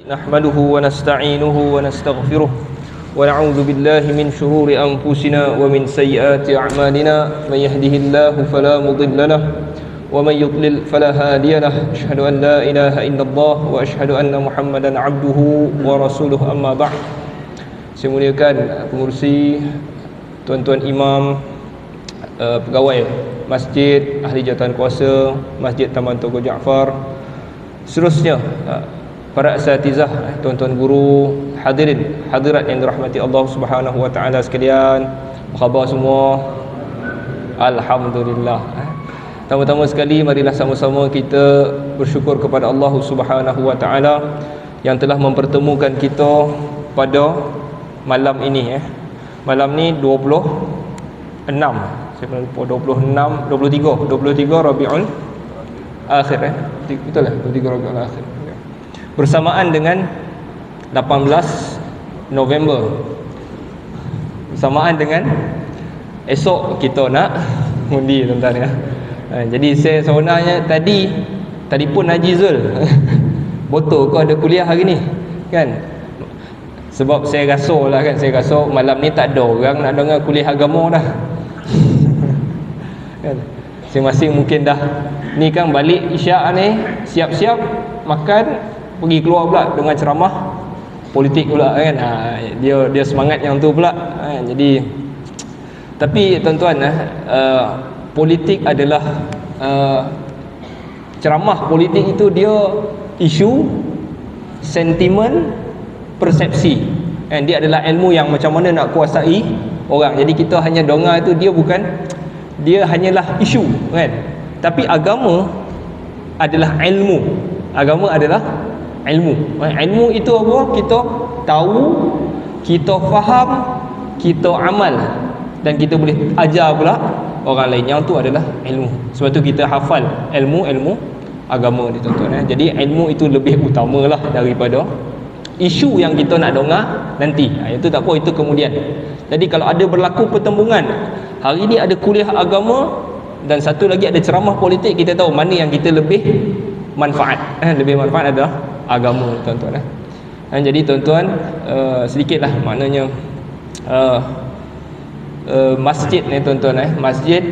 Nahmaduhu wa nasta'inuhu wa nastaghfiruh wa na'udzu billahi min shururi anfusina wa min sayyiati a'malina may yahdihillahu fala mudilla lahu wa may yudlil fala hadiya lahu asyhadu an la ilaha illallah wa asyhadu anna Muhammadan 'abduhu wa rasuluhu amma ba'd. Saya muliakan pengurusi, tuan-tuan imam, pegawai masjid, ahli jawatan kuasa Masjid Taman Togo Jaafar, seterusnya para asatizah, tuan-tuan guru, hadirin hadirat yang dirahmati Allah Subhanahu wa taala sekalian. Apa khabar semua? Alhamdulillah. Pertama-tama sekali marilah sama-sama kita bersyukur kepada Allah Subhanahu wa taala yang telah mempertemukan kita pada malam ini. Malam ni 26. Saya lupa 23 Rabiul Akhir. Betul lah, 23 Rabiul Akhir. Bersamaan dengan 18 November, bersamaan dengan esok kita nak undi, tuan-tuan ya. Jadi saya sebenarnya tadi pun Haji Zul botol kau ada kuliah hari ni kan, sebab saya rasa lah kan, saya rasa malam ni tak ada orang nak dengar kuliah agama dah kan. Masing-masing mungkin dah ni kan balik isyak ni, siap-siap makan, pergi keluar pula dengan ceramah politik pula kan. Dia semangat yang tu pula. Jadi tapi tuan-tuan, politik adalah ceramah politik itu dia isu, sentimen, persepsi. Dia adalah ilmu yang macam mana nak kuasai orang. Jadi kita hanya dengar itu, dia hanyalah isu kan. Tapi agama adalah ilmu. Agama adalah ilmu. Ilmu itu apa? Kita tahu, kita faham, kita amal, dan kita boleh ajar pula orang lain. Yang tu adalah ilmu. Sebab tu kita hafal ilmu agama ni, tuan-tuan. Jadi ilmu itu lebih utamalah daripada isu yang kita nak dengar nanti. Itu tak apa, itu kemudian. Jadi kalau ada berlaku pertembungan, hari ni ada kuliah agama dan satu lagi ada ceramah politik, kita tahu mana yang kita lebih manfaat. Lebih manfaat adalah agama, tuan-tuan. Jadi tuan-tuan, sedikitlah maknanya masjid ni, tuan-tuan. Masjid,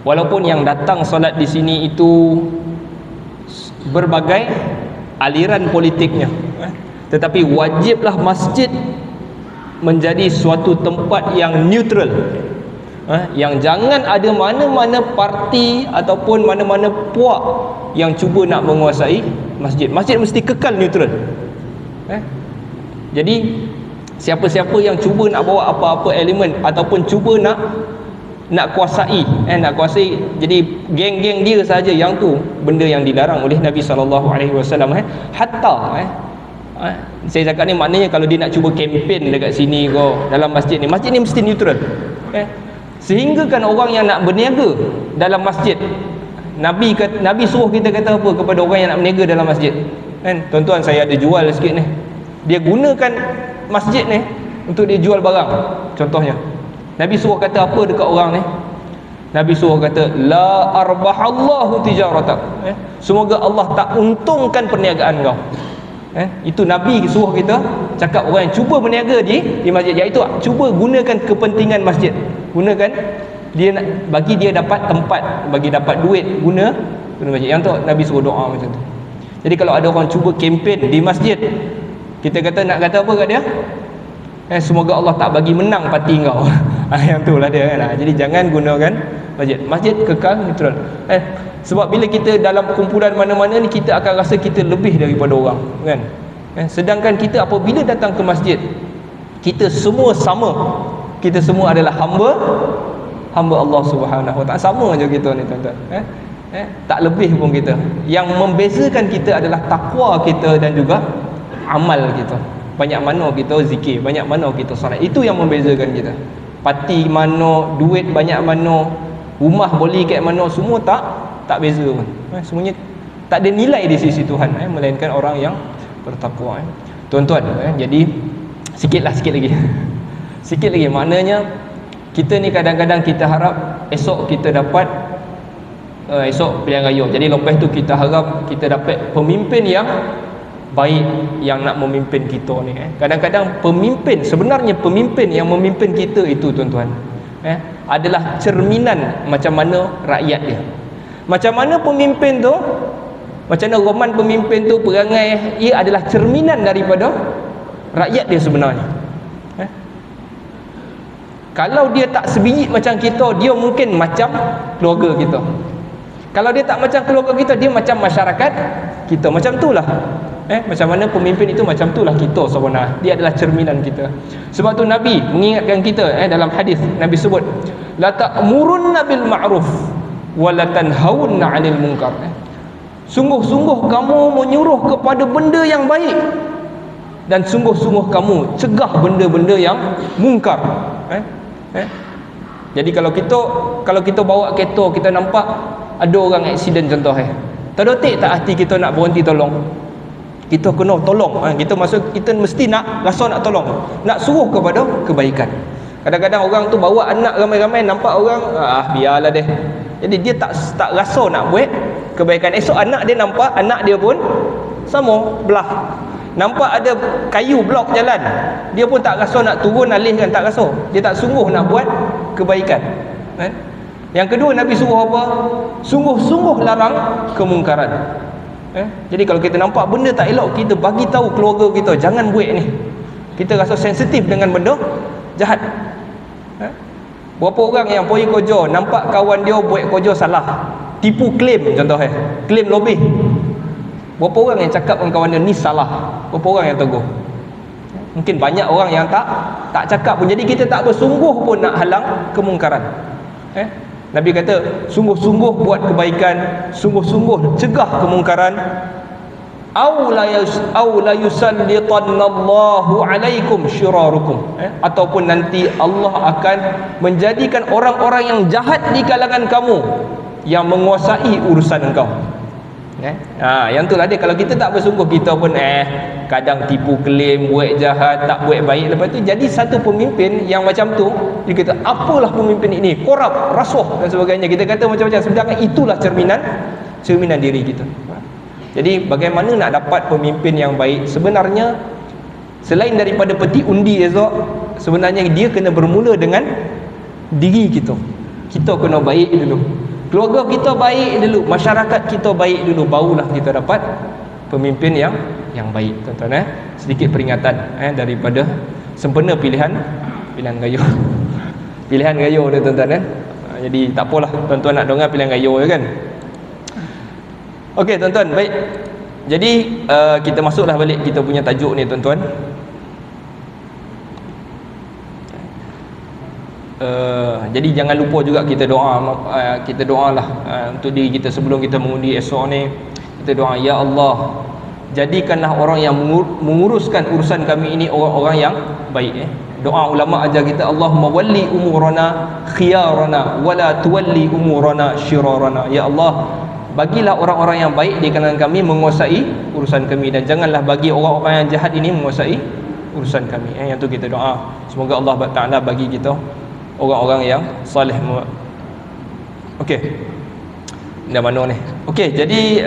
walaupun yang datang solat di sini itu berbagai aliran politiknya, tetapi wajiblah masjid menjadi suatu tempat yang neutral, yang jangan ada mana-mana parti ataupun mana-mana puak yang cuba nak menguasai masjid. Masjid mesti kekal neutral. Jadi siapa-siapa yang cuba nak bawa apa-apa elemen ataupun cuba nak kuasai, jadi geng-geng dia saja, yang tu benda yang dilarang oleh Nabi SAW. Hatta saya cakap ni maknanya kalau dia nak cuba kempen dekat sini ke dalam masjid ni mesti neutral. Sehingga kan orang yang nak berniaga dalam masjid, Nabi suruh kita kata apa kepada orang yang nak berniaga dalam masjid kan? Tuan-tuan, saya ada jual sikit ni, dia gunakan masjid ni untuk dia jual barang. Contohnya Nabi suruh kata apa dekat orang ni? Nabi suruh kata la arbahallahu tijaratak, semoga Allah tak untungkan perniagaan kau. Itu Nabi suruh kita cakap orang yang cuba berniaga di masjid, iaitu cuba gunakan kepentingan masjid, gunakan dia nak bagi dia dapat tempat, bagi dapat duit, guna masjid. Yang tu Nabi suruh doa macam tu. Jadi kalau ada orang cuba kempen di masjid, kita kata nak kata apa kat dia? Semoga Allah tak bagi menang parti kau. Yang tu lah dia kan. Jadi jangan gunakan masjid. Masjid kekal neutral. Sebab bila kita dalam kumpulan mana-mana ni, kita akan rasa kita lebih daripada orang kan. Sedangkan kita apabila datang ke masjid, kita semua sama. Kita semua adalah hamba Allah Subhanahu wa taala. Sama je kita ni, tuan-tuan. Tak lebih pun kita. Yang membezakan kita adalah takwa kita dan juga amal kita. Banyak mana kita zikir, banyak mana kita solat. Itu yang membezakan kita. Parti mana, duit banyak mana, rumah boleh kat mana, semua tak beza pun. Semuanya tak ada nilai di sisi Tuhan, melainkan orang yang bertakwa. Tuan-tuan, jadi sikit lagi sikit lagi, maknanya kita ni kadang-kadang kita harap esok kita dapat esok pilihan raya. Jadi lepas tu kita harap kita dapat pemimpin yang baik yang nak memimpin kita ni. Kadang-kadang pemimpin, sebenarnya pemimpin yang memimpin kita itu tuan-tuan, adalah cerminan macam mana rakyat dia. Macam mana pemimpin tu, macam mana roman pemimpin tu, perangai ia adalah cerminan daripada rakyat dia sebenarnya. Kalau dia tak sebiji macam kita, dia mungkin macam keluarga kita. Kalau dia tak macam keluarga kita, dia macam masyarakat kita. Macam itulah. Macam mana pemimpin itu, macam itulah kita sebenarnya. Dia adalah cerminan kita. Sebab tu Nabi mengingatkan kita, dalam hadis Nabi sebut, la ta'murunna bil ma'ruf wa la tanhaunna 'anil munkar. Sungguh-sungguh kamu menyuruh kepada benda yang baik, dan sungguh-sungguh kamu cegah benda-benda yang mungkar. Jadi kalau kita bawa kereta, kita nampak ada orang aksiden contoh, terdetik tak hati kita nak berhenti tolong? Kita kena tolong. Kita mesti nak rasa nak tolong, nak suruh kepada kebaikan. Kadang-kadang orang tu bawa anak ramai-ramai, nampak orang, biarlah deh. Jadi dia tak rasa nak buat kebaikan. Esok anak dia nampak, anak dia pun sama belah. Nampak ada kayu blok jalan, dia pun tak rasa nak turun alihkan, tak rasa. Dia tak sungguh nak buat kebaikan. Yang kedua, Nabi suruh apa? Sungguh-sungguh larang kemungkaran. Jadi kalau kita nampak benda tak elok, kita bagi tahu keluarga kita, jangan buat ni. Kita rasa sensitif dengan benda jahat. Berapa orang yang pergi kerja, nampak kawan dia buat kerja salah, tipu claim contoh, claim lebih. Berapa orang yang cakap dengan kawan dia ni salah? Berapa orang yang tegur? Mungkin banyak orang yang tak cakap pun. Jadi kita tak bersungguh pun nak halang kemungkaran. Nabi kata sungguh-sungguh buat kebaikan, sungguh-sungguh cegah kemungkaran. Au la yusallitanallahu alaikum syirarukum, ataupun nanti Allah akan menjadikan orang-orang yang jahat di kalangan kamu yang menguasai urusan engkau. Yang itulah dia. Kalau kita tak bersungguh, kita pun kadang tipu klaim, buat jahat, tak buat baik. Lepas tu jadi satu pemimpin yang macam tu, dia kata apalah pemimpin ini, korup, rasuah dan sebagainya. Kita kata macam-macam, sedangkan itulah cerminan diri kita. Jadi bagaimana nak dapat pemimpin yang baik? Sebenarnya selain daripada peti undi esok, sebenarnya dia kena bermula dengan diri kita. Kita kena baik dulu, keluarga kita baik dulu, masyarakat kita baik dulu, barulah kita dapat pemimpin yang baik, tuan-tuan. Sedikit peringatan daripada sempena pilihan raya. Pilihan raya ni, tuan-tuan. Jadi tak apalah, tuan-tuan nak dengar pilihan raya kan. Okey tuan-tuan, baik. Jadi kita masuklah balik kita punya tajuk ni, tuan-tuan. Jadi jangan lupa juga kita doalah untuk diri kita sebelum kita mengundi esok ni. Kita doa, ya Allah, jadikanlah orang yang menguruskan urusan kami ini orang-orang yang baik. Doa ulama ajar kita, Allahumma walli umurana khiyarana wala tuwalli umurana syirarana. Ya Allah, bagilah orang-orang yang baik di kalangan kami menguasai urusan kami, dan janganlah bagi orang-orang yang jahat ini menguasai urusan kami. Yang tu kita doa, semoga Allah Taala bagi kita orang-orang yang soleh. Okey, dah mana ni? Okey, jadi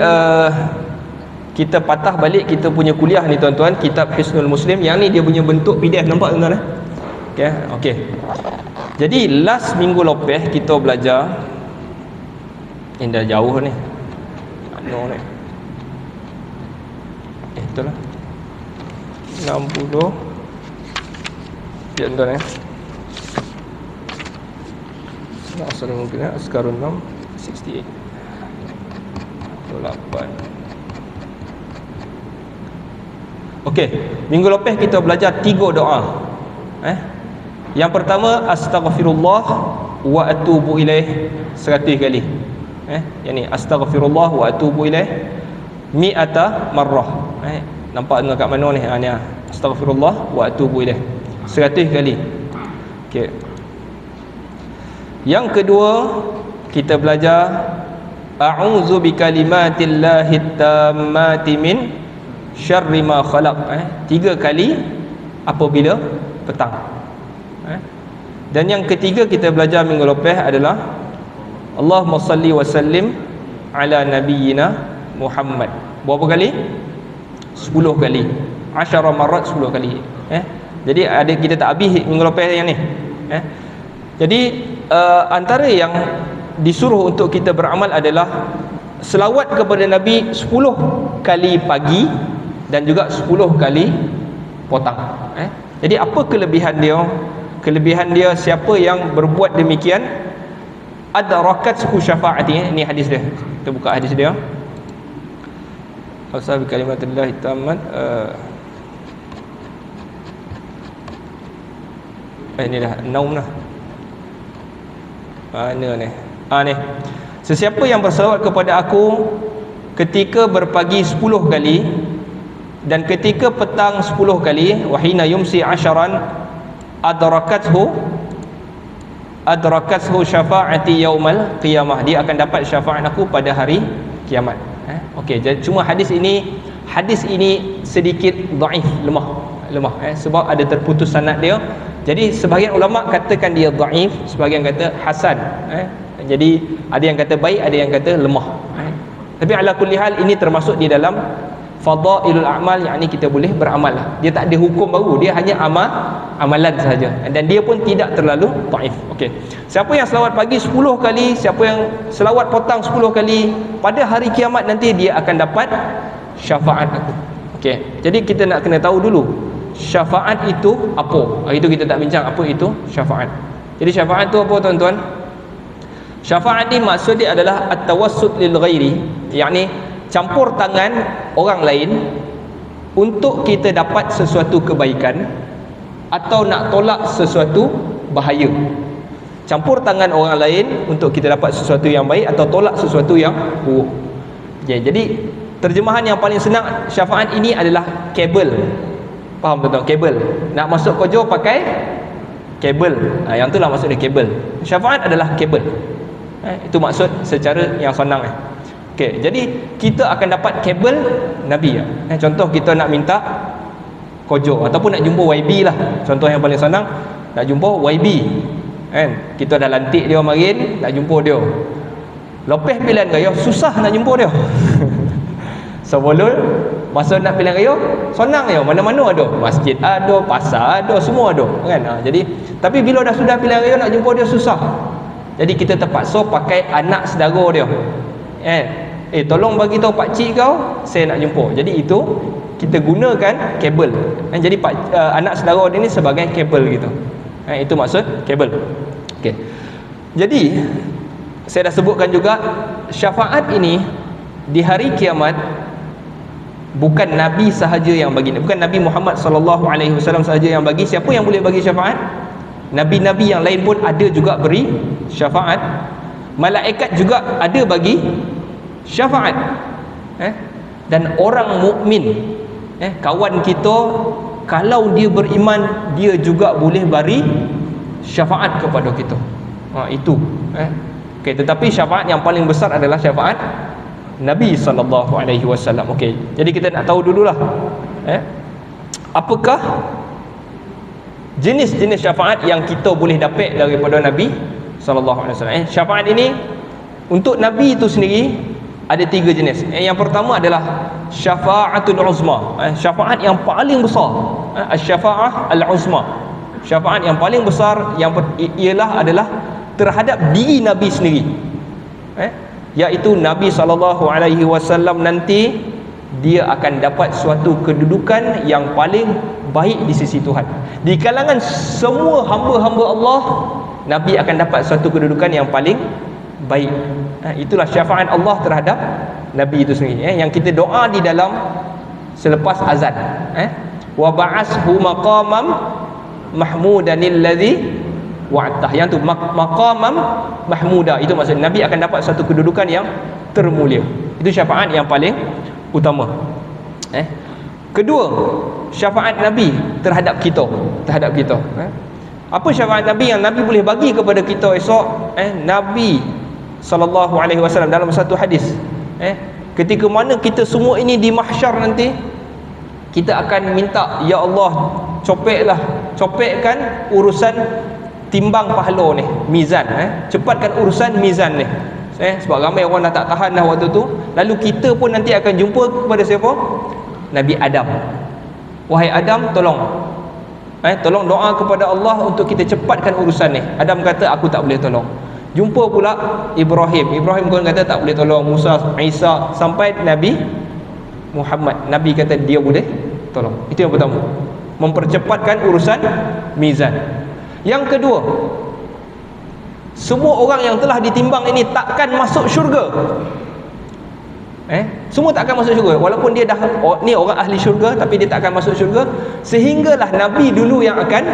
kita patah balik kita punya kuliah ni, tuan-tuan. Kitab Hisnul Muslim, yang ni dia punya bentuk PDF, nampak tuan-tuan? Okey. Jadi last minggu lepas kita belajar, ini dah jauh ni. Mana ni? Itulah 60. Ya tuan-tuan. Assalamualaikum. Askarun 6 68 8. Okey, minggu lepas kita belajar 3 doa. Yang pertama, astaghfirullah wa atubu ilaih 100 kali. Yang ni, astaghfirullah wa atubu ilaih mi'ata marrah. Nampak kat mana ni? Ni astaghfirullah wa atubu ilaih 100 kali. Okey. Yang kedua, kita belajar a'udzu bikalimatillahi tammati min syarri ma khalaq. 3 kali apabila petang. Dan yang ketiga kita belajar minggu lepas adalah Allahumma salli wa sallim ala nabiyyina Muhammad. Berapa kali? 10 kali. 10 marat 10 kali. Jadi ada kita tak habis minggu lepas yang ni. Jadi antara yang disuruh untuk kita beramal adalah selawat kepada Nabi 10 kali pagi dan juga 10 kali petang. Jadi apa kelebihan dia? Kelebihan dia, siapa yang berbuat demikian adrakathu syafaati. Ini hadis dia. Kita buka hadis dia. Asal kalimatullah tammat. Ini dah naum dah. Mana ni? Ni. Sesiapa yang berselawat kepada aku ketika berpagi 10 kali dan ketika petang 10 kali, wahina yumsi 10 adrakathu syafaati yaumal qiyamah, dia akan dapat syafaat aku pada hari kiamat. Okey, cuma hadis ini sedikit dhaif, lemah sebab ada terputus sanad dia. Jadi sebahagian ulama katakan dia dhaif, sebahagian kata hasan. Jadi ada yang kata baik, ada yang kata lemah. Tapi ala kulli hal ini termasuk di dalam fadailul a'mal, yakni kita boleh beramal lah. Dia tak ada hukum baru, dia hanya amalan sahaja, dan dia pun tidak terlalu dhaif. Okey. Siapa yang selawat pagi 10 kali, siapa yang selawat petang 10 kali, pada hari kiamat nanti dia akan dapat syafaat aku. Okey. Jadi kita nak kena tahu dulu syafaat itu apa. Hari itu kita tak bincang apa itu syafaat. Jadi syafaat itu apa tuan-tuan? Syafaat ni maksud dia adalah at-tawassut lil ghairi, yakni campur tangan orang lain untuk kita dapat sesuatu kebaikan atau nak tolak sesuatu bahaya. Campur tangan orang lain untuk kita dapat sesuatu yang baik atau tolak sesuatu yang buruk. Jadi terjemahan yang paling senang syafaat ini adalah kabel. Faham tuan-tuan? Kabel. Nak masuk kojo pakai kabel. Yang itulah maksud dia kabel. Syafaat adalah kabel. Itu maksud secara yang senang. Okey, jadi kita akan dapat kabel Nabi. Contoh kita nak minta kojo ataupun nak jumpa YB lah. Contoh yang paling senang, nak jumpa YB. Kita dah lantik dia marin, nak jumpa dia. Lepas pilihan raya susah nak jumpa dia. Sebelum masa nak pilihan raya senang je, mana-mana ada, masjid ada, pasar ada, semua ada kan. Jadi tapi bila dah sudah pilihan raya nak jumpa dia susah. Jadi kita terpaksa pakai anak saudara dia. Tolong bagi tahu pak cik kau saya nak jumpa. Jadi itu kita gunakan kabel. Jadi anak saudara dia ni sebagai kabel gitu. Itu maksud kabel. Okey. Jadi saya dah sebutkan juga syafaat ini di hari kiamat bukan Nabi sahaja yang bagi, bukan Nabi Muhammad sallallahu alaihi wasallam sahaja yang bagi. Siapa yang boleh bagi syafaat? Nabi-nabi yang lain pun ada juga beri syafaat. Malaikat juga ada bagi syafaat. Dan orang mukmin, kawan kita, kalau dia beriman, dia juga boleh beri syafaat kepada kita. Itu. Okey, tetapi syafaat yang paling besar adalah syafaat Nabi sallallahu alaihi wasallam. Okey, jadi kita nak tahu dululah apakah jenis-jenis syafaat yang kita boleh dapat daripada Nabi sallallahu alaihi wasallam. Syafaat ini untuk Nabi itu sendiri ada 3 jenis. Yang pertama adalah syafaatul uzma, syafaat yang paling besar. Asy-syafaah al-uzma, syafaat yang paling besar yang adalah terhadap diri Nabi sendiri. Iaitu Nabi sallallahu alaihi wasallam nanti dia akan dapat suatu kedudukan yang paling baik di sisi Tuhan. Di kalangan semua hamba-hamba Allah, Nabi akan dapat suatu kedudukan yang paling baik. Itulah syafaat Allah terhadap Nabi itu sendiri, yang kita doa di dalam selepas azan. Wa ba'ashu maqamam mahmudanil ladzi wa'atah. Yang tu maqamam mahmuda, itu maksud Nabi akan dapat satu kedudukan yang termulia. Itu syafaat yang paling utama. Kedua, syafaat Nabi terhadap kita. Apa syafaat Nabi yang Nabi boleh bagi kepada kita esok? Nabi sallallahu alaihi wasallam dalam satu hadis, ketika mana kita semua ini di mahsyar nanti, kita akan minta, ya Allah, copekkan urusan timbang pahala ni, mizan, cepatkan urusan mizan ni. Sebab ramai orang dah tak tahan dah waktu tu. Lalu kita pun nanti akan jumpa kepada siapa? Nabi Adam. Wahai Adam, tolong doa kepada Allah untuk kita cepatkan urusan ni. Adam kata aku tak boleh tolong. Jumpa pula Ibrahim pun kata tak boleh tolong. Musa, Isa, sampai Nabi Muhammad, Nabi kata dia boleh tolong. Itu yang pertama, mempercepatkan urusan mizan. Yang kedua, semua orang yang telah ditimbang ini takkan masuk syurga. Semua takkan masuk syurga, walaupun dia dah ni orang ahli syurga, tapi dia takkan masuk syurga, sehinggalah Nabi dulu yang akan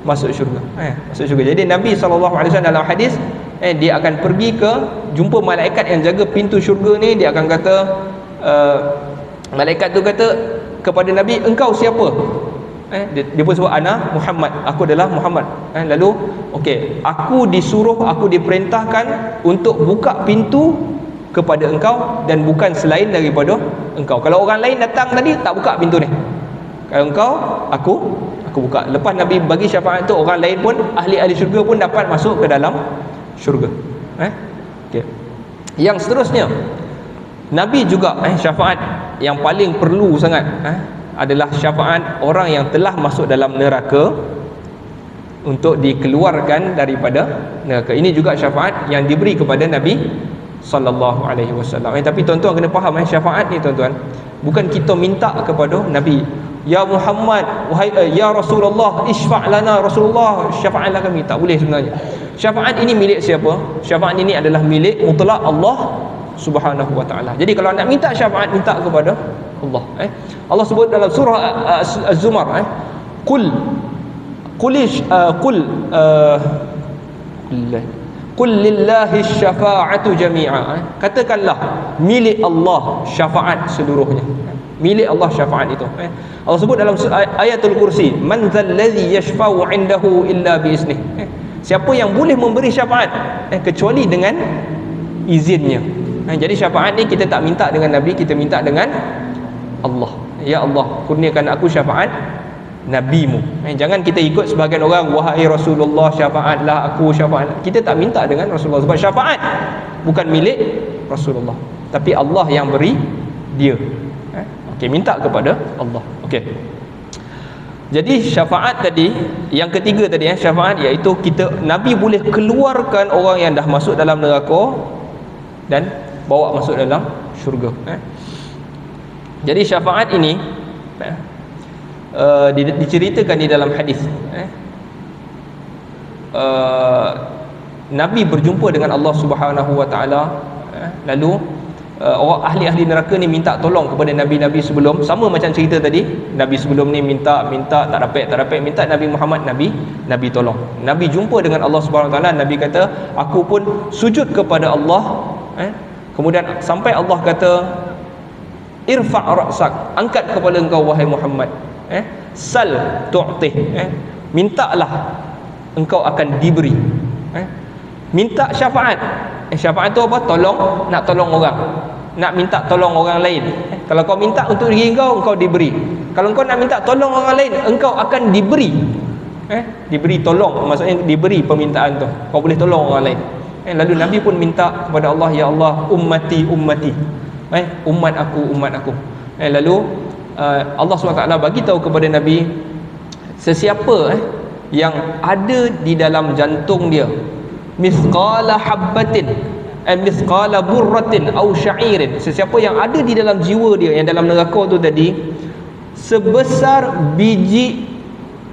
masuk syurga. Masuk syurga. Jadi Nabi SAW dalam hadis, dia akan pergi ke jumpa malaikat yang jaga pintu syurga ni. Dia akan kata, malaikat tu kata kepada Nabi, engkau siapa? Dia pun sebut ana Muhammad, aku adalah Muhammad. Lalu okey, aku diperintahkan untuk buka pintu kepada engkau dan bukan selain daripada engkau. Kalau orang lain datang tadi, tak buka pintu ni. Kalau engkau, aku buka. Lepas Nabi bagi syafaat tu, orang lain pun, ahli-ahli syurga pun dapat masuk ke dalam syurga. Okey. Yang seterusnya, Nabi juga syafaat yang paling perlu sangat adalah syafaat orang yang telah masuk dalam neraka untuk dikeluarkan daripada neraka. Ini juga syafaat yang diberi kepada Nabi sallallahu alaihi wasallam. Tapi tuan-tuan kena faham, syafaat ni tuan-tuan, bukan kita minta kepada Nabi, ya Muhammad, wahai ya Rasulullah, isfa' lana, Rasulullah syafaatlah kami. Tak boleh sebenarnya. Syafaat ini milik siapa? Syafaat ini adalah milik mutlak Allah Subhanahu wa taala. Jadi kalau nak minta syafaat, minta kepada Allah. Allah sebut dalam surah Az-Zumar, qul lillahi syafa'atu jami'a. Katakanlah milik Allah syafaat seluruhnya. Milik Allah syafaat itu. Allah sebut dalam ayatul kursi, man dzalladzi yashfa'u 'indahu illa biiznih. Siapa yang boleh memberi syafaat kecuali dengan izinnya. Jadi syafaat ni kita tak minta dengan Nabi, kita minta dengan Allah. Ya Allah, kurniakan aku syafaat Nabimu. Jangan kita ikut sebahagian orang, wahai Rasulullah syafaatlah aku, syafaat. Kita tak minta dengan Rasulullah, sebab syafaat bukan milik Rasulullah, tapi Allah yang beri dia. Okey, minta kepada Allah. Okey. Jadi syafaat tadi, yang ketiga tadi, syafaat iaitu Nabi boleh keluarkan orang yang dah masuk dalam neraka dan bawa masuk dalam syurga. Jadi syafaat ini diceritakan di dalam hadis. Nabi berjumpa dengan Allah Subhanahu wa taala, lalu orang ahli-ahli neraka ni minta tolong kepada nabi-nabi sebelum, sama macam cerita tadi. Nabi sebelum ni minta tak dapat, minta Nabi Muhammad, Nabi tolong. Nabi jumpa dengan Allah Subhanahu wa taala, Nabi kata, aku pun sujud kepada Allah. Kemudian sampai Allah kata, irfa' ra'sak, angkat kepala engkau wahai Muhammad. Sal tu'tih, mintalah engkau akan diberi. Minta syafaat. Syafaat tu apa? Nak tolong orang, nak minta tolong orang lain. Kalau kau minta untuk diri engkau diberi. Kalau engkau nak minta tolong orang lain, engkau akan diberi. Diberi tolong, maksudnya diberi permintaan tu, kau boleh tolong orang lain. Lalu Nabi pun minta kepada Allah, ya Allah, ummati umat aku. Lalu Allah SWT bagi tahu kepada Nabi, sesiapa yang ada di dalam jantung dia mithqala habbatin mithqala burratin au sya'irin, sesiapa yang ada di dalam jiwa dia, yang dalam neraka tu tadi, sebesar biji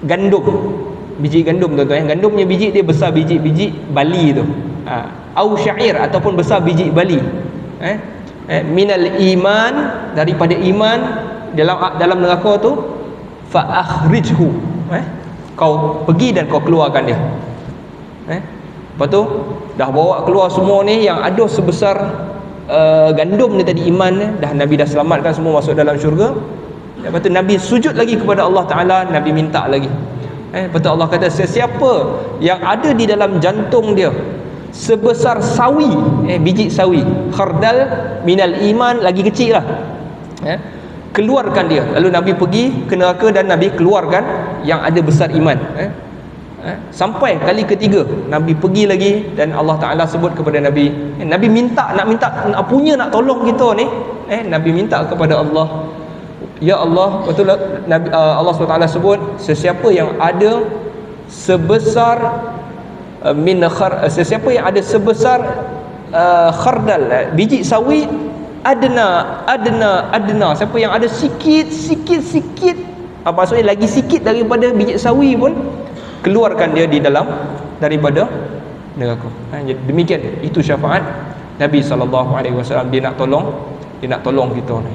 gandum. Biji gandum tuan-tuan, gandumnya biji dia besar biji bali tu, au sya'ir ataupun besar biji bali. Minal iman, daripada iman, dalam neraka tu, fa akhrijhu, kau pergi dan kau keluarkan dia. Lepas tu dah bawa keluar semua ni yang ada sebesar gandum ni tadi, iman ni dah, Nabi dah selamatkan semua masuk dalam syurga. Lepas tu Nabi sujud lagi kepada Allah Ta'ala, Nabi minta lagi. Lepas tu Allah kata, sesiapa yang ada di dalam jantung dia sebesar sawi, biji sawi, khardal minal iman, lagi kecil lah, keluarkan dia. Lalu Nabi pergi ke neraka dan Nabi keluarkan yang ada besar iman. Sampai kali ketiga Nabi pergi lagi dan Allah Ta'ala sebut kepada Nabi, Nabi nak tolong kita ni, Nabi minta kepada Allah, Ya Allah, betul Nabi Allah SWT sebut, sesiapa yang ada sebesar sesiapa yang ada sebesar khardal, biji sawi, adna, siapa yang ada sikit, maksudnya lagi sikit daripada biji sawi pun, keluarkan dia di dalam daripada neraka. Jadi demikian, itu syafaat Nabi SAW. Dia nak tolong kita ni.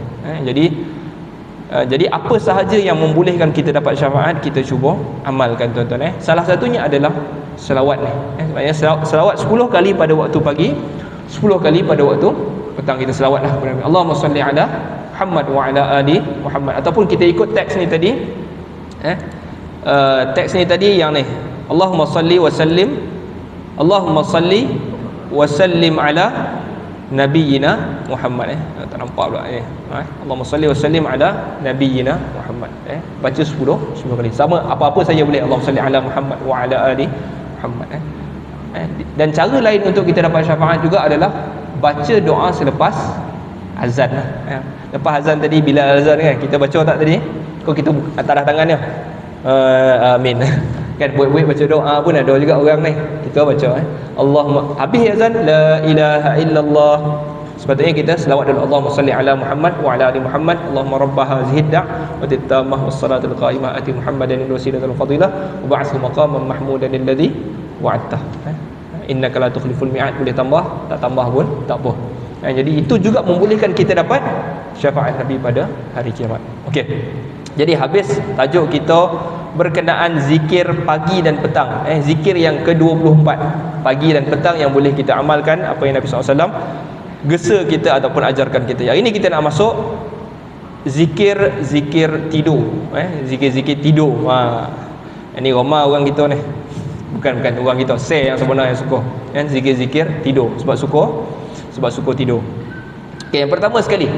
Jadi apa sahaja yang membolehkan kita dapat syafaat, kita cuba amalkan tuan-tuan. Salah satunya adalah selawat ni. Maksudnya selawat 10 kali pada waktu pagi, 10 kali pada waktu petang. Kita selawatlah kepada Nabi. Allahumma salli ala Muhammad wa ala ali Muhammad. Ataupun kita ikut teks ni tadi, teks ni tadi yang ni, Allahumma salli wa sallim ala Nabiyyina Muhammad. Tak nampak pula ni. Allahumma salli wa sallim ala Nabiyyina Muhammad. Baca 10 kali. Sama apa-apa saja boleh. Allahumma salli ala Muhammad wa ala ali Muhammad. Dan cara lain untuk kita dapat syafaat juga adalah baca doa selepas azan. Lepas azan tadi, bila azan kan, kita baca tak tadi? Kau kita atas tangan dia. Amin. Kan buat-buat baca doa pun ada juga orang ni. Kita baca Allahumma, habis azan, la ilaha illallah. Sepatutnya kita selawat dulu. Allahumma salli ala Muhammad wa ala ali Muhammad. Allahumma rabb hadhihi ad-da'wah wa tammah was salatul qa'imah ati Muhammadan al-wasilatul fadilah wa ba'athu maqaman mahmudan alladhi wa'adtah. Innaka la tukhliful mi'ad. Boleh tambah, tak tambah pun tak apa. Jadi itu juga membolehkan kita dapat syafaat Nabi pada hari kiamat. Okey. Jadi habis tajuk kita berkenaan zikir pagi dan petang. Zikir yang ke-24, pagi dan petang, yang boleh kita amalkan apa yang Nabi SAW gesa kita ataupun ajarkan kita. Yang ini kita nak masuk zikir tidur. Zikir tidur. Ini ramai orang kita ni. Bukan orang kita, saya yang sebenarnya suka. Zikir tidur sebab suka tidur. Okay, yang pertama sekali,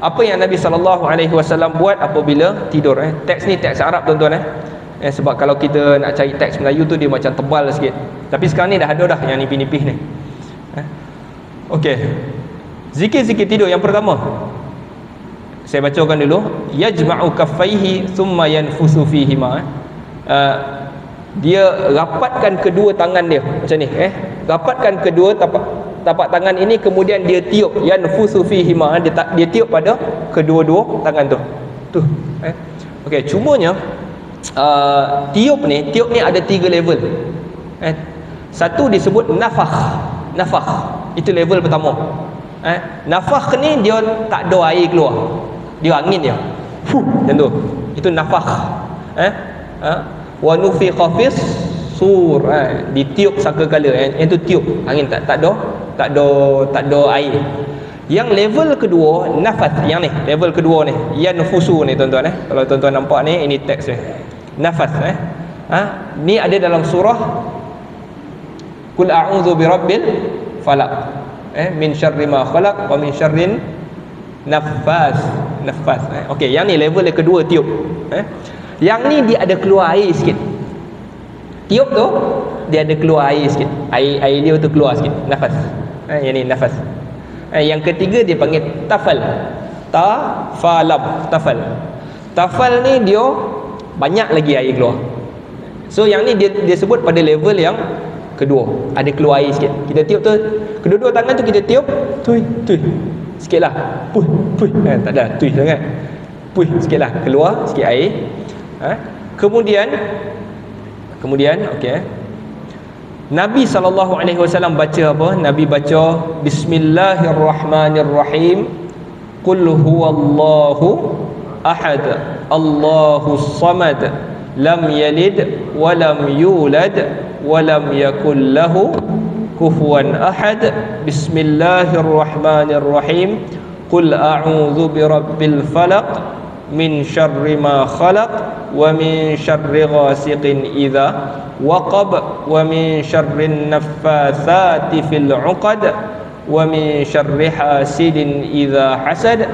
apa yang Nabi SAW buat apabila tidur. Teks ni teks Arab tuan-tuan. Sebab kalau kita nak cari teks Melayu tu dia macam tebal sikit. Tapi sekarang ni dah ada dah yang nipis-nipis ni. Okey. Zikir tidur yang pertama, saya bacakan dulu. Yajma'u kaffaihi thumma yanfusu fihima. Dia rapatkan kedua tangan dia macam ni. Rapatkan kedua tapak tangan ini, kemudian dia tiup, yanfusu fihima. Dia tiup pada kedua-dua tangan tu. Okey, cumanya tiup ni ada 3 level. Satu disebut nafakh. Itu level pertama. Nafakh ni dia tak ada air keluar, dia angin dia. Macam tu. Itu nafakh. Wa nufikha fis sur. Ditiup sangkakala. Yang tu tiup, angin tak ada air. Yang level kedua, nafas. Yang ni level kedua ni, yanfusu ni tuan-tuan. Kalau tuan-tuan nampak ni, ini teks ni, nafas. Ni ada dalam surah Qul a'udzu birabbil falaq, min syarri ma khalaq wa min syarrin nafas. Okey, yang ni level yang kedua, tiup. Yang ni dia ada keluar air sikit. Tiup tu dia ada keluar air sikit. Air dia tu keluar sikit, nafas. Yang ni nafas. Yang ketiga dia panggil tafal. Tafal ni dia banyak lagi air keluar. So yang ni dia sebut pada level yang kedua, ada keluar air sikit. Kita tiup tu, kedua-dua tangan tu kita tiup, tui sikitlah, puh, tak ada tui sangat, puh sikitlah, keluar sikit air. Kemudian okey, Nabi SAW baca apa? Nabi baca Bismillahirrahmanirrahim. Qul huwallahu ahad, Allahus samad, lam yalid wa lam yulad wa lam yakul lahu kufuwan ahad. Bismillahirrahmanirrahim. Qul a'udzu birabbil falaq min syarri ma khalaq wa min syarri ghasiqin idza waqab wa min syarrin naffatsati fil 'uqad wa min syarri hasidin idza hasad.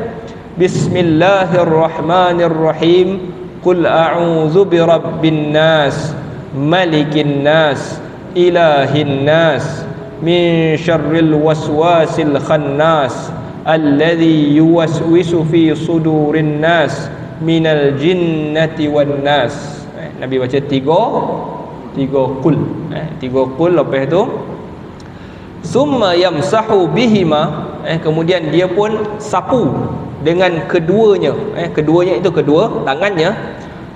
Bismillahirrahmanirrahim. Qul a'udzu birabbin nas, malikin nas, ilahin nas, min syarril waswasil khannas alladzi yuwaswisu fi sudurin nas minal jinnati wan nas. Nabi baca tiga qul. Tiga qul, lepas tu summa yamsahu bihima, kemudian dia pun sapu dengan keduanya, keduanya itu kedua tangannya,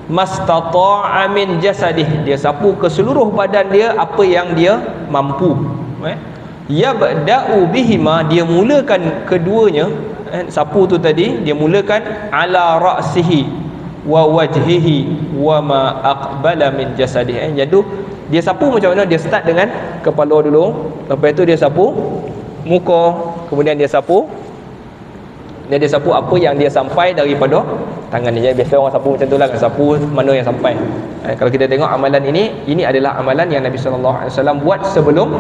mastata'a min jasadih, dia sapu ke seluruh badan dia apa yang dia mampu. Yabda'u bihima, dia mulakan keduanya, sapu tu tadi dia mulakan ala ra'sihi wa wajhihi wa ma aqbala min jasadih. Jadi dia sapu macam mana? Dia start dengan kepala dulu, lepas tu dia sapu muka, kemudian dia sapu apa yang dia sampai daripada tangan dia. Biasa orang sapu macam tu lah, sapu mana yang sampai. Kalau kita tengok amalan ini adalah amalan yang Nabi SAW buat sebelum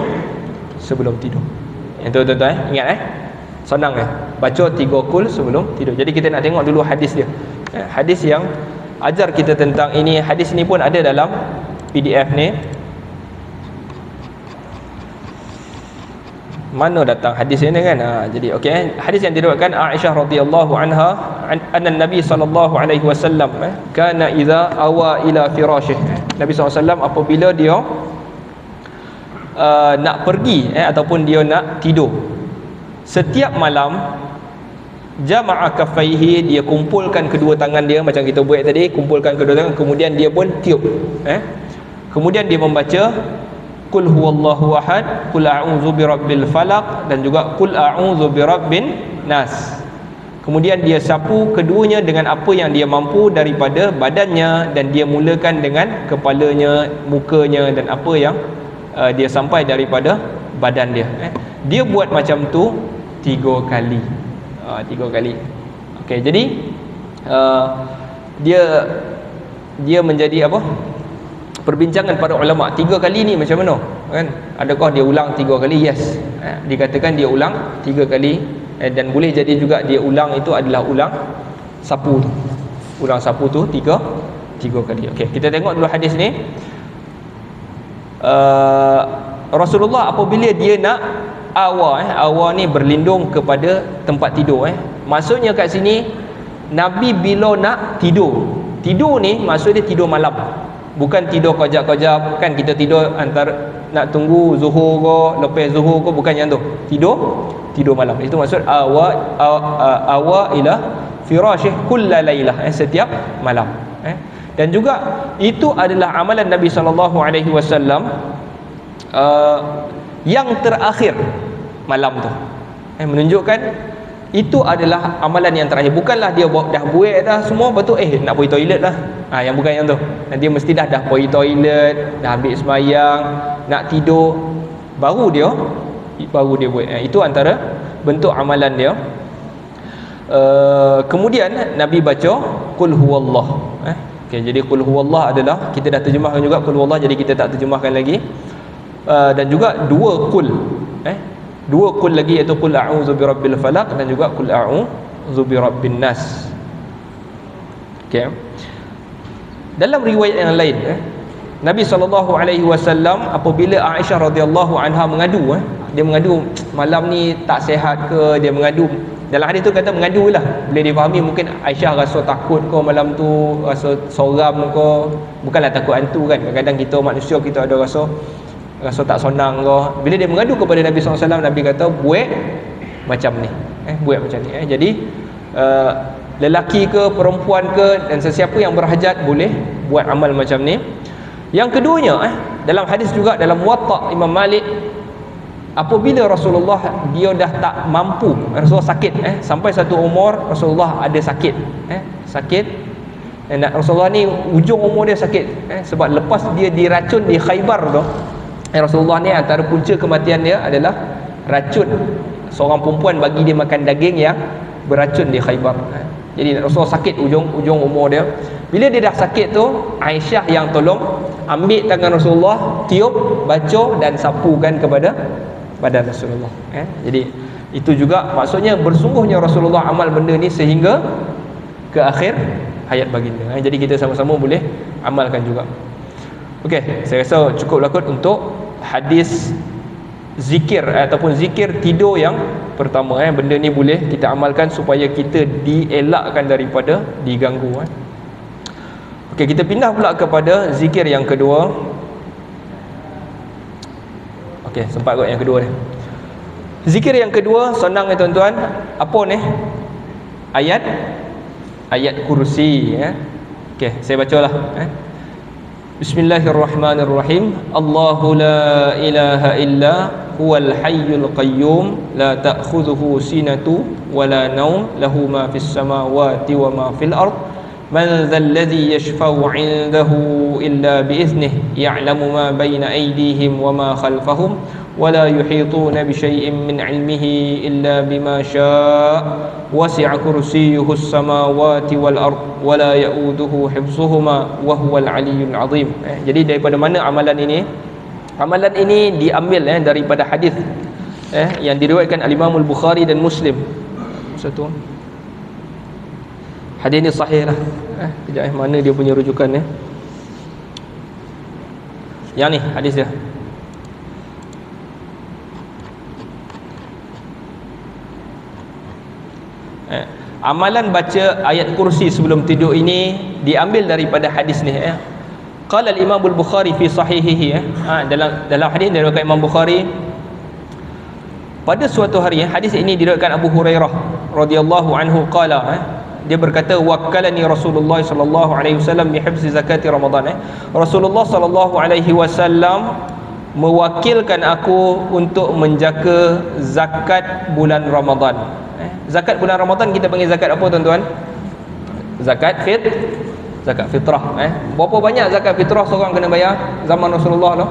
tidur. Yang tu tuan-tuan ingat senang baca 3 qul sebelum tidur. Jadi kita nak tengok dulu hadis dia, hadis yang ajar kita tentang ini. Hadis ni pun ada dalam PDF ni. Mana datang hadis ini kan? Jadi okey, hadis yang diriwayatkan Aisyah radhiyallahu anha, anna Nabi sallallahu alaihi wasallam kana idza awa ila firasyih. Nabi SAW apabila dia nak pergi ataupun dia nak tidur, setiap malam jama'a kaffaihi, dia kumpulkan kedua tangan dia macam kita buat tadi, kumpulkan kedua tangan, kemudian dia pun tiup, kemudian dia membaca Qul huwallahu ahad, Qul a'udzu birabbil falaq, dan juga Qul a'udzu birabbin nas. Kemudian dia sapu keduanya dengan apa yang dia mampu daripada badannya, dan dia mulakan dengan kepalanya, mukanya, dan apa yang dia sampai daripada badan dia. Dia buat macam tu 3 kali. 3 kali. Okey, jadi dia menjadi apa? Perbincangan para ulama, 3 kali ni macam mana kan? Adakah dia ulang 3 kali? Yes, dikatakan dia ulang 3 kali, dan boleh jadi juga dia ulang itu adalah ulang sapu tu, ulang sapu tu 3 kali. Okey, kita tengok dulu hadis ni. Rasulullah apabila dia nak awa ni berlindung kepada tempat tidur, maksudnya kat sini Nabi bila nak tidur ni maksud dia tidur malam, bukan tidur kejap-kejap kan. Kita tidur antara nak tunggu zuhur ke, lepas zuhur ke, bukan yang tu. Tidur malam. Itu maksud awa ila firasyih kulla lailah, setiap malam. Dan juga itu adalah amalan Nabi SAW yang terakhir malam tu. Menunjukkan itu adalah amalan yang terakhir. Bukanlah dia dah buat dah semua, lepas tu nak pergi toilet lah. Yang bukan yang tu. Nanti mesti dah pergi toilet, dah ambil sembahyang, nak tidur, baru dia buat. Itu antara bentuk amalan dia. Kemudian Nabi baca Qul huwallah. Okay, jadi Qul huwallah adalah, kita dah terjemahkan juga Qul huwallah, jadi kita tak terjemahkan lagi. Dan juga 2 qul, 2 qul lagi, iaitu Qul a'udzu birabbil falaq dan juga Qul a'udzu birabbin nas. Okey. Dalam riwayat yang lain, Nabi SAW apabila Aisyah radhiyallahu anha mengadu, dia mengadu malam ni tak sihat ke, dia mengadu. Dalam hadis tu kata mengadu lah, boleh difahami mungkin Aisyah rasa takut ke malam tu, rasa soram ke. Bukanlah takut hantu kan, kadang-kadang kita manusia kita ada rasa tak senang ke. Bila dia mengadu kepada Nabi SAW, Nabi kata buat macam ni, buat macam ni. Jadi lelaki ke perempuan ke dan sesiapa yang berhajat boleh buat amal macam ni. Yang keduanya, dalam hadis juga dalam Muwatta Imam Malik, apabila Rasulullah dia dah tak mampu, Rasulullah sakit, sampai satu umur Rasulullah ada sakit, sakit, dan Rasulullah ni ujung umur dia sakit, sebab lepas dia diracun di Khaybar tu, Rasulullah ni antara punca kematian dia adalah racun. Seorang perempuan bagi dia makan daging yang beracun di Khaybar. Jadi Rasulullah sakit ujung umur dia. Bila dia dah sakit tu, Aisyah yang tolong ambil tangan Rasulullah, tiup, baca dan sapukan kepada badan Rasulullah. Jadi itu juga maksudnya bersungguhnya Rasulullah amal benda ni sehingga ke akhir hayat baginda. Jadi kita sama-sama boleh amalkan juga. Okey, saya rasa cukup lah kot untuk hadis zikir ataupun zikir tidur yang pertama. Benda ni boleh kita amalkan supaya kita dielakkan daripada diganggu. Okey, kita pindah pula kepada zikir yang kedua. Okey, sempat kot yang kedua ni. Zikir yang kedua senang ya tuan-tuan. Apa ni? Ayat kursi. Okey, saya bacalah. Bismillahirrahmanirrahim. Allahu la ilaha illa huwal hayyul qayyum la ta'khudhuhu sinatu wala naum lahu ma fis samawati wa ma fil ard man dhal ladzi yashfa'u 'indahu illa bi idhnihi ya'lamu ma bayna aydihim wa ma khalfahum wa la yuhituna bi shay'in min 'ilmihi illa bima syaa'a wasi'a kursiyyuhu as-samawati wal ard wa la ya'uduhu hifdhuhuma wa huwal 'aliyyul 'azim. Jadi daripada mana amalan ini? Amalan ini diambil daripada hadis yang diriwayatkan al-Imam al-Bukhari dan Muslim. Satu hadis ini sahih lah. Kejap mana dia punya rujukan yang ni hadis dia. Amalan baca ayat kursi sebelum tidur ini diambil daripada hadis ni. Qala al-Imam al-Bukhari fi sahihihi, dalam hadis diriwayatkan Imam Bukhari, pada suatu hari, hadis ini diriwayatkan Abu Hurairah radhiyallahu anhu qala, dia berkata, wakkalani Rasulullah sallallahu alaihi wasallam bi hifzi zakati Ramadan. Rasulullah sallallahu alaihi wasallam mewakilkan aku untuk menjaga zakat bulan Ramadan. Zakat bulan Ramadan kita panggil zakat apa tuan-tuan? Zakat fitrah. Berapa banyak zakat fitrah seorang kena bayar zaman Rasulullah tu?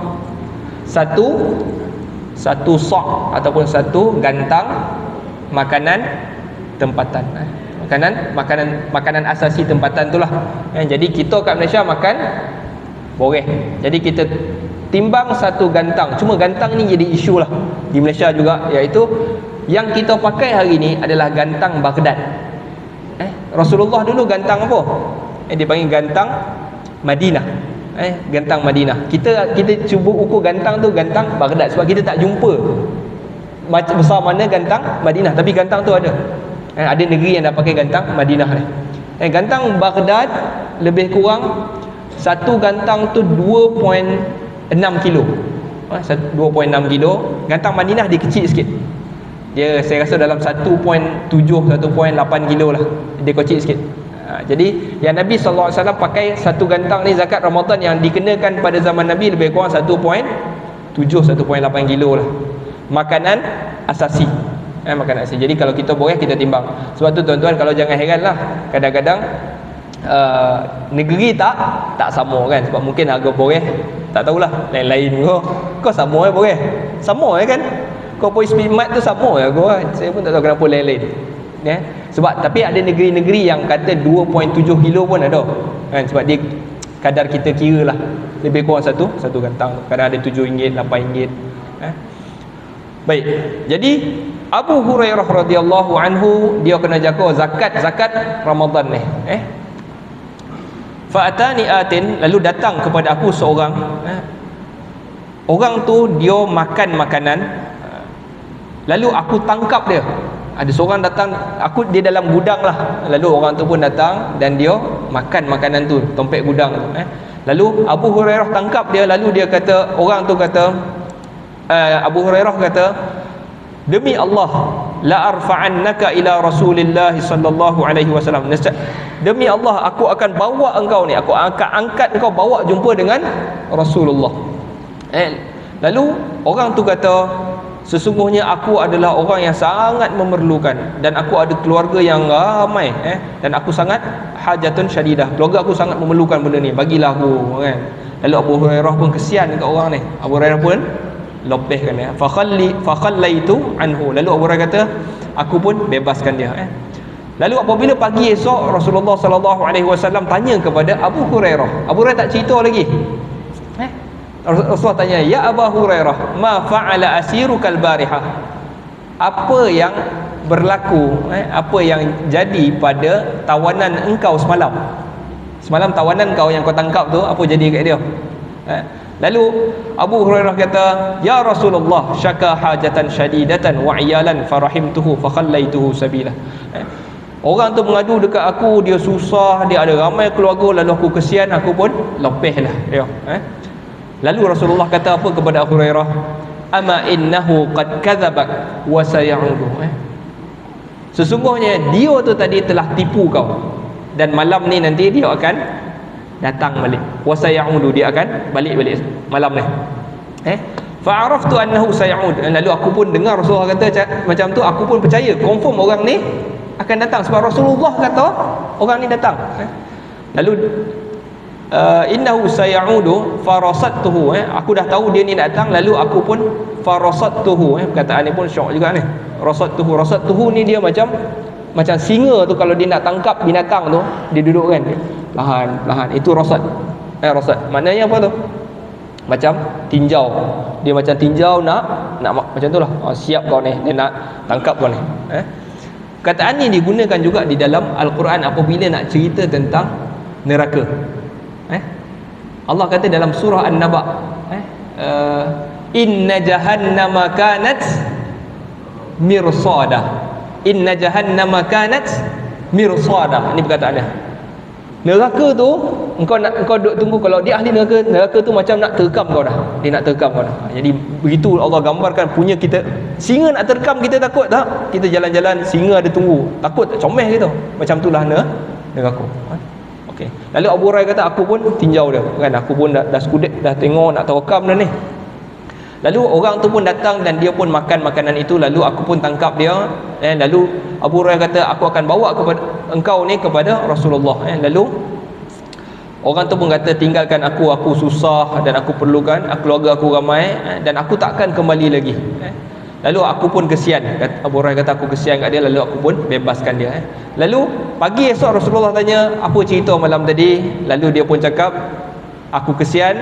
Satu sak ataupun satu gantang makanan tempatan. Makanan asasi tempatan itulah. Jadi kita kat Malaysia makan boreh. Jadi kita timbang satu gantang. Cuma gantang ni jadi isu lah di Malaysia juga, iaitu yang kita pakai hari ni adalah gantang Baghdad. Rasulullah dulu gantang apa? Dia panggil gantang Madinah. Gantang Madinah. Kita cuba ukur gantang tu gantang Baghdad sebab kita tak jumpa macam besar mana gantang Madinah, tapi gantang tu ada. Ada negeri yang dah pakai gantang Madinah ni. Gantang Baghdad lebih kurang satu gantang tu 2.6 kilo. 2.6 kilo. Gantang Madinah dia kecil sikit. Dia saya rasa dalam 1.7 1.8 kilo lah. Dia kecil sikit. Jadi yang Nabi SAW pakai satu gantang ni zakat Ramadan yang dikenakan pada zaman Nabi lebih kurang 1.7 1.8 kilo lah. Makanan asasi. Makanan asasi. Jadi kalau kita boleh kita timbang. Sebab tu tuan-tuan, kalau jangan heranlah kadang-kadang negeri tak sama kan, sebab mungkin harga boreh tak tahulah lain-lain kau sama boreh sama kan, kau pun Speedmart tu sama kau, saya pun tak tahu kenapa lain-lain sebab tapi ada negeri-negeri yang kata 2.7 kilo pun ada kan, sebab dia kadar kita kira lah lebih kurang satu gantang, kadang ada RM7 RM8. Baik, jadi Abu Hurairah radhiyallahu anhu dia kena jaga zakat Ramadan ni. Fa'atani atin, lalu datang kepada aku seorang. Orang tu dia makan makanan. Lalu aku tangkap dia. Ada seorang datang, dia dalam gudang lah. Lalu orang tu pun datang dan dia makan makanan tu, tompek gudang tu. Lalu Abu Hurairah tangkap dia, lalu dia kata, Abu Hurairah kata, demi Allah, la arfa'annaka ila Rasulillah sallallahu alaihi wasallam. Demi Allah, aku akan bawa engkau ni, aku akan angkat engkau bawa jumpa dengan Rasulullah. Lalu orang tu kata, sesungguhnya aku adalah orang yang sangat memerlukan dan aku ada keluarga yang ramai dan aku sangat hajatun syadidah, keluarga aku sangat memerlukan benda ni, bagilah aku kan. Lalu Abu Hurairah pun kesian dekat orang ni. Abu Hurairah pun lebihkan dia. Fakhallaitu anhu. Lalu Abu Hurairah kata, aku pun bebaskan dia. Lalu apabila pagi esok, Rasulullah sallallahu alaihi wasallam tanya kepada Abu Hurairah. Abu Hurairah tak cerita lagi. Rasulullah tanya, ya Abu Hurairah, ma fa'ala asirukal barihah? Apa yang berlaku, apa yang jadi pada tawanan engkau semalam? Semalam tawanan kau yang kau tangkap tu, apa jadi kat dia? Lalu Abu Hurairah kata, "Ya Rasulullah, syaka hajatan syadidatan wa iyalan farahimtuhu fakhallaituhu sabila." Orang tu mengadu dekat aku, dia susah, dia ada ramai keluarga, lalu aku kesian, aku pun lepaslah dia. Lalu Rasulullah kata apa kepada Abu Hurairah? "Ama innahu qad kadzabak wa sayaudu." Sesungguhnya dia tu tadi telah tipu kau, dan malam ni nanti dia akan datang balik. Wa sayaudu, dia akan balik malam ni. Fa'araftu annahu sayaud. Lalu aku pun dengar Rasulullah kata macam tu, aku pun percaya, confirm orang ni akan datang sebab Rasulullah kata orang ni datang. Lalu innahu sayaudu farasattuhu. Aku dah tahu dia ni datang, lalu aku pun farasattuhu. Perkataan ni pun syok juga ni. Rasattuhu ni dia macam singa tu kalau dia nak tangkap binatang tu, dia duduk kan lahan, itu rasat. Rasat maknanya apa tu? Macam tinjau. Dia macam tinjau nak macam itulah. Siap kau ni, dia nak tangkap kau ni. Kataan ni digunakan juga di dalam Al-Quran apabila nak cerita tentang neraka. Allah kata dalam surah An-Naba, inna jahannama kanat mirsada. Inna jahannama kanat mirsada. Ini perkataannya. Neraka tu engkau duk tunggu, kalau dia ahli neraka tu macam nak terkam kau dah. Dia nak terkam kau dah. Jadi begitu Allah gambarkan punya kita. Singa nak terkam kita takut tak? Kita jalan-jalan singa ada tunggu. Takut tak? Comel gitu. Macam itulah neraka. Okey. Lalu Abu Hurairah kata aku pun tinjau dia. Kan aku pun dah skudek, dah tengok nak terkam dah ni. Lalu orang tu pun datang dan dia pun makan makanan itu, lalu aku pun tangkap dia. Lalu Abu Hurairah kata aku akan bawa kepada engkau ni kepada Rasulullah. Lalu orang tu pun kata tinggalkan aku susah dan aku perlukan keluarga aku ramai, dan aku takkan kembali lagi. Lalu aku pun kesian. Abu Hurairah kata aku kesian kat dia, lalu aku pun bebaskan dia. Lalu pagi esok Rasulullah tanya apa cerita malam tadi. Lalu dia pun cakap aku kesian,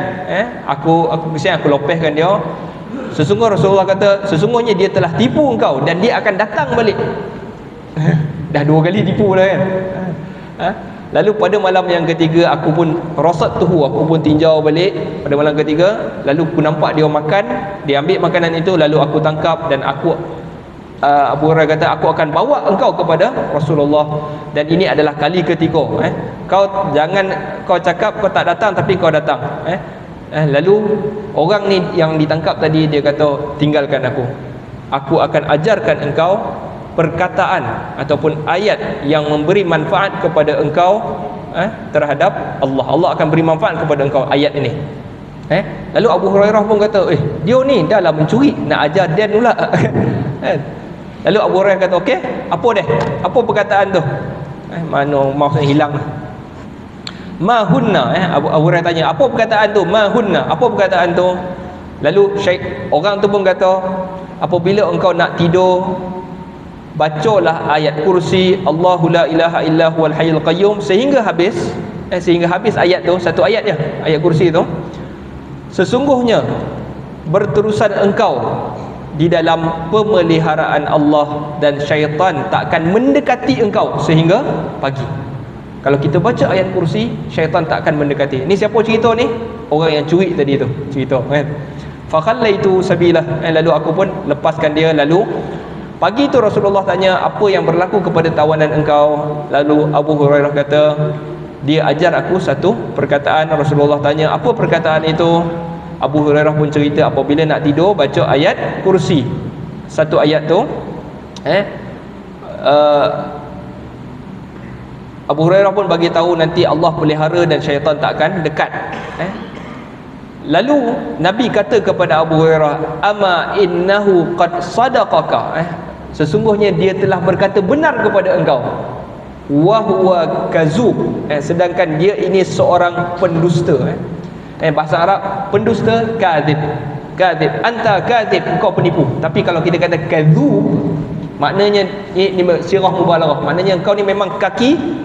aku kesian, aku lepaskan dia. Rasulullah kata sesungguhnya dia telah tipu engkau dan dia akan datang balik. Dah 2 kali tipu dah kan. Lalu pada malam yang ketiga aku pun rasattuhu, aku pun tinjau balik pada malam ketiga. Lalu aku nampak dia makan, dia ambil makanan itu, lalu aku tangkap dan aku Abu Hurairah kata aku akan bawa engkau kepada Rasulullah, dan ini adalah kali ketiga. Kau jangan kau cakap kau tak datang tapi kau datang. Lalu orang ni yang ditangkap tadi dia kata tinggalkan aku akan ajarkan engkau perkataan ataupun ayat yang memberi manfaat kepada engkau terhadap Allah. Allah akan beri manfaat kepada engkau ayat ini. Lalu Abu Hurairah pun kata dia ni dah lah mencuri, nak ajar Dan pula. Lalu Abu Hurairah kata okey, apa dia? Apa perkataan tu? Mana maksudnya hilang. Ma hunna, Abu Hurairah tanya apa perkataan tu? Ma hunna, apa perkataan tu? Lalu orang tu pun kata apabila engkau nak tidur, bacalah ayat kursi Allahu la ilaha illa huwal hayyul qayyum sehingga habis ayat tu, satu ayat je, ayat kursi tu. Sesungguhnya berterusan engkau di dalam pemeliharaan Allah dan syaitan takkan mendekati engkau sehingga pagi. Kalau kita baca ayat kursi, syaitan tak akan mendekati. Ni siapa cerita ni? Orang yang curi tadi tu cerita kan. Fa khallaitu sabilah. Lalu aku pun lepaskan dia. Lalu pagi tu Rasulullah tanya apa yang berlaku kepada tawanan engkau. Lalu Abu Hurairah kata dia ajar aku satu perkataan. Rasulullah tanya apa perkataan itu? Abu Hurairah pun cerita apabila nak tidur baca ayat kursi. Satu ayat tu Abu Hurairah pun bagi tahu nanti Allah pelihara dan syaitan tak akan dekat. Lalu Nabi kata kepada Abu Hurairah, "Ama innahu qad sadaqaka." Sesungguhnya dia telah berkata benar kepada engkau. Wa huwa kazub. Sedangkan dia ini seorang pendusta. Bahasa Arab pendusta kadzib. Kadzib, anta kadzib, engkau penipu. Tapi kalau kita kata kadzub, maknanya ini sirah mubalaghah. Maknanya engkau ni memang kaki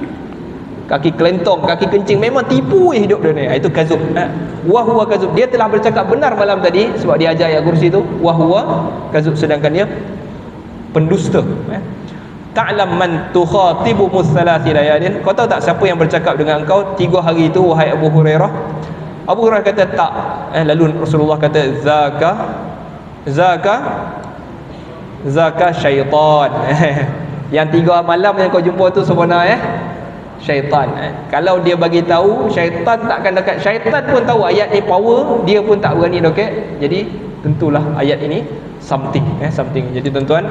kelentong, kaki kencing, memang tipu hidup dia ni. Itu kazub. Wa huwa kazub. Dia telah bercakap benar malam tadi sebab dia ajar ayat kursi tu. Wa huwa kazub, sedangkan dia pendusta. Ta'lam man tukhatibu muthalathi layalin. Kau tahu tak siapa yang bercakap dengan engkau 3 hari itu wahai Abu Hurairah? Abu Hurairah kata tak. Lalu Rasulullah kata zaka syaitan. Yang 3 malam yang kau jumpa tu sebenarnya syaitan. Kalau dia bagi tahu, syaitan takkan dekat. Syaitan pun tahu ayat ni power, dia pun tak berani dekat. Jadi tentulah ayat ini something. Jadi tuan-tuan,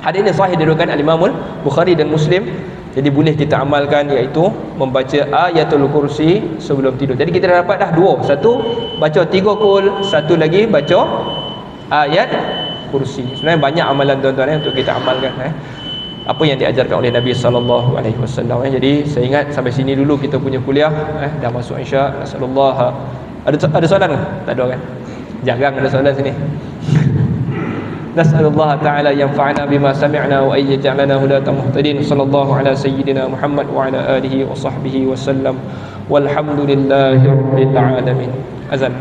hadis ini sahih diriwayatkan al-Imam Bukhari dan Muslim. Jadi boleh kita amalkan, iaitu membaca ayatul kursi sebelum tidur. Jadi kita dah dapat dah 2. Satu baca 3 kul, satu lagi baca ayat kursi. Sebenarnya banyak amalan tuan-tuan untuk kita amalkan apa yang diajarkan oleh Nabi sallallahu alaihi wasallam. Jadi saya ingat sampai sini dulu kita punya kuliah. Dah masuk Isya. Nasallallahu. Ada soalan ke? Tak ada kan? Jarang ada soalan sini. Nasallallahu ta'ala yanfa'ana bima sami'na wa ay yaj'alana hudatan muhtadin. Sallallahu ala sayyidina Muhammad wa ala alihi wa sahbihi wa sallam. Walhamdulillahirabbil alamin. Azan.